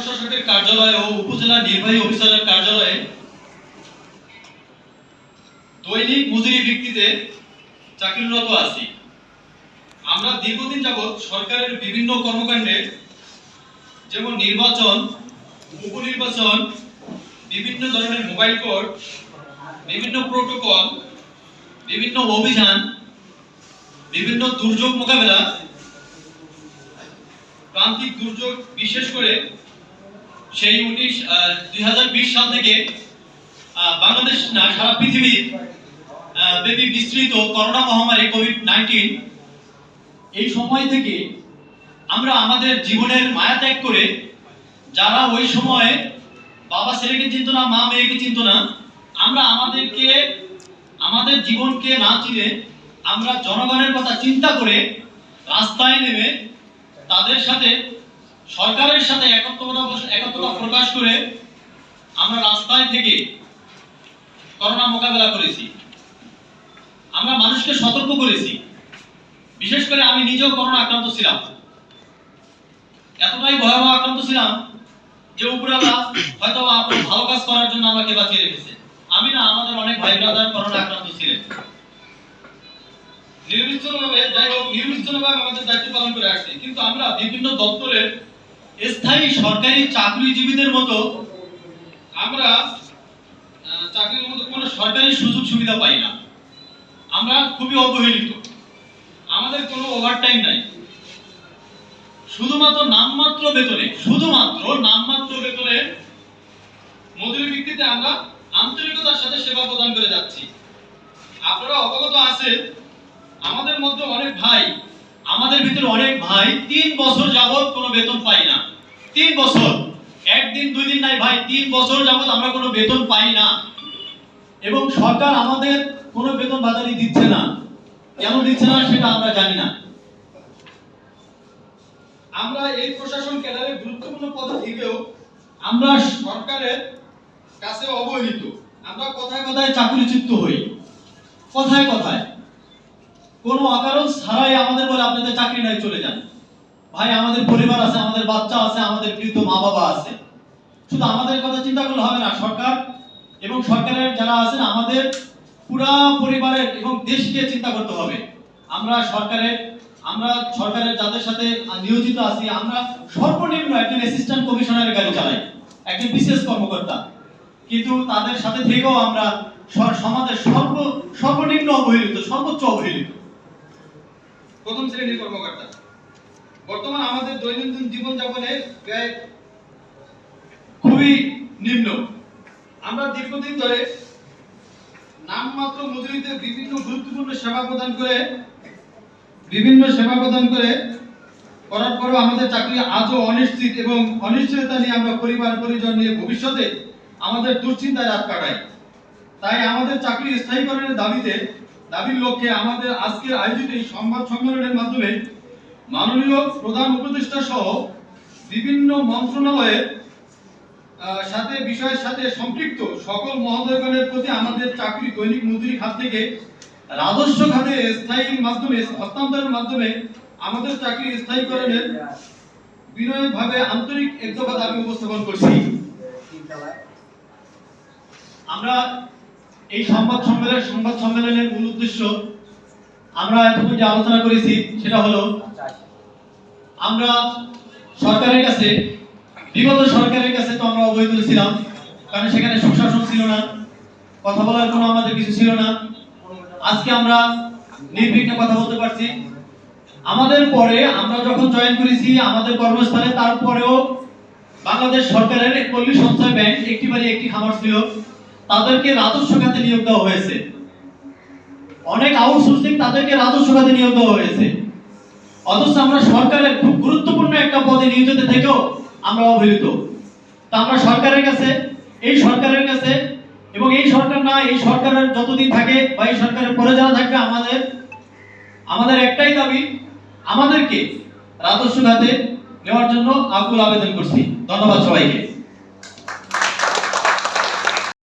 প্রশাসকের কার্যালয় ও উপজেলা নির্বাহী অফিসারের কার্যালয়ে দৈনিক মজুরি ভিত্তিতে চাকরিরত আছি। আমরা দীর্ঘদিন যাবৎ সরকারের বিভিন্ন কর্মকাণ্ডে যেমন নির্বাচন, উপনির্বাচন, বিভিন্ন ধরনের মোবাইল কোড, বিভিন্ন প্রোটোকল, বিভিন্ন অভিযান, বিভিন্ন দুর্যোগ মোকাবেলা, প্রান্তিক দুর্যোগ, বিশেষ করে সেই 2020 সাল থেকে বাংলাদেশ না সারা পৃথিবী ব্যাপী বিস্তৃত করোনা মহামারী কোভিড-19, এই সময় থেকে আমরা আমাদের জীবনের মায়া ত্যাগ করে, যারা ওই সময়ে বাবা ছেলেকে চিনত না, মা মেয়েকে চিনত না, আমরা আমাদের জীবনকে না চিনে আমরা জনগণের কথা চিন্তা করে রাস্তায় নেমে তাদের সাথে, সরকারের সাথে একত্রতা প্রকাশ করে আমরা রাস্তায় থেকে করোনা মোকাবেলা করেছি। আমরা মানুষকে সতর্ক করেছি। বিশেষ করে আমি নিজেও করোনা আক্রান্ত ছিলাম। এতটাই ভয়াবহ আক্রান্ত ছিলাম যে উপরওয়ালা হয়তো আপনার ভালো কাজ করার জন্য আমাকে বাঁচিয়ে রেখেছে। আমি না, আমাদের অনেক ভাই ব্রাদার করোনা আক্রান্ত ছিলেন। নির্বিচ্ছিন্নভাবে আমাদের দায়িত্ব পালন করে আসছি। কিন্তু আমরা বিভিন্ন দপ্তরের স্থায়ী সরকারি চাকরিজীবীদের মতো আমরা চাকরির মতো কোনো সরকারি সুযোগ সুবিধা পাই না। আমরা খুবই অবহেলিত। আমাদের কোনো ওভারটাইম নাই। শুধুমাত্র নামমাত্র বেতনে মজুরি ভিত্তিতে আমরা আন্তরিকতার সাথে সেবা প্রদান করে যাচ্ছি। আপনারা অবগত আছেন, আমাদের মধ্যে আমাদের ভিতরে অনেক ভাই 3 বছর যাবত কোনো বেতন পাই না। 3 বছর, একদিন দুই দিন নাই ভাই, 3 বছর যাবত আমরা কোনো বেতন পাই না। এবং সরকার আমাদের কোনো বেতন বাজারি দিচ্ছে না। কেন দিচ্ছে না সেটা আমরা জানি না। আমরা এই প্রশাসন ক্যাডারে গুরুত্বপূর্ণ পদে থেকেও আমরা সরকারের কাছে অবহেলিত। আমরা কথায় কথায় চাকরিচ্যুত হই, কথায় কথায় কোনো অকারণ ছাড়াই আমাদের বলে আপনাদের চাকরি নাই, চলে যান। ভাই, আমাদের পরিবার আছে, আমাদের বাচ্চা আছে, আমাদের বৃদ্ধ মা বাবা আছে। শুধু আমাদের কথা চিন্তা করলে হবে না, সরকার এবং সরকারের যারা আছেন আমাদের পুরা পরিবারের এবং দেশকে চিন্তা করতে হবে। আমরা সরকারের যাদের সাথে নিয়োজিত আছি, আমরা সর্বনিম্ন একজন অ্যাসিস্ট্যান্ট কমিশনারের গাড়ি চালাই, একজন বিশেষ কর্মকর্তা। কিন্তু তাদের সাথে থেকেও আমরা সমাজের সর্বনিম্ন অবহেলিত, সর্বোচ্চ অবহেলিত প্রথম শ্রেণীর কর্মকর্তা। বর্তমান আমাদের দৈনন্দিন জীবনযাপনের ব্যয় খুবই নিম্ন। আমরা দীর্ঘদিন ধরে নামমাত্র মজুরিতে বিভিন্ন গুরুত্বপূর্ণ সেবা প্রদান করে করার পরেও আমাদের চাকরি আজও অনিশ্চিত, এবং অনিশ্চয়তা নিয়ে আমরা পরিবার পরিজন নিয়ে ভবিষ্যতে আমাদের দুশ্চিন্তায় রাত কাটাই। তাই আমাদের চাকরি স্থায়ীকরণের দাবির লক্ষ্যে আমাদের আজকের আয়োজিত এই সংবাদ সম্মেলনের মাধ্যমে মাননীয় প্রধান উপদেষ্টা সহ বিভিন্ন মন্ত্রণালয়ের বিষয়ের সাথে সম্পৃক্ত সকল মহোদয়গণের প্রতি আমাদের চাকরি দৈনিক মজুরি খাত থেকে রাজস্ব খাতে হস্তান্তরের মাধ্যমে আমাদের চাকরি স্থায়ীকরণের বিনয়ভাবে আন্তরিক এক দফা দাবি উপস্থাপন করছি। আমরা এই সংবাদ সম্মেলনের মূল উদ্দেশ্য, আমরা এতক্ষণ যে আলোচনা করেছি সেটা হলো, আমরা বিগত সরকারের কাছে তো আমরা অবহিত ছিলাম, কারণ সেখানে সুশাসন ছিল না, কথা বলার কোনো আমাদের কিছু ছিল না। আজকে আমরা নির্বিঘ্নে কথা বলতে পারছি। আমাদের পরে আমরা যখন জয়েন করেছি আমাদের কর্মস্থলে, তারপরেও বাংলাদেশ সরকারের পল্লী সঞ্চয় ব্যাংক, একটি বাড়ি একটি খামার ছিল, তাদেরকে রাজস্ব খাতে নিয়োগ দেওয়া হয়েছে। অনেক আউটসোর্সিং, তাদেরকে রাজস্ব খাতে নিয়োগ দেওয়া হয়েছে। অথচ আমরা সরকারের খুব গুরুত্বপূর্ণ একটা পদে নিয়োজিত থেকেও আমরা অবহেলিত। তা আমরা এই সরকারের কাছে এবং এই সরকারের যতদিন থাকে বা এই সরকারের পরে যারা থাকবে, আমাদের একটাই দাবি, আমাদেরকে রাজস্ব খাতে নেওয়ার জন্য আকুল আবেদন করছি। ধন্যবাদ সবাইকে।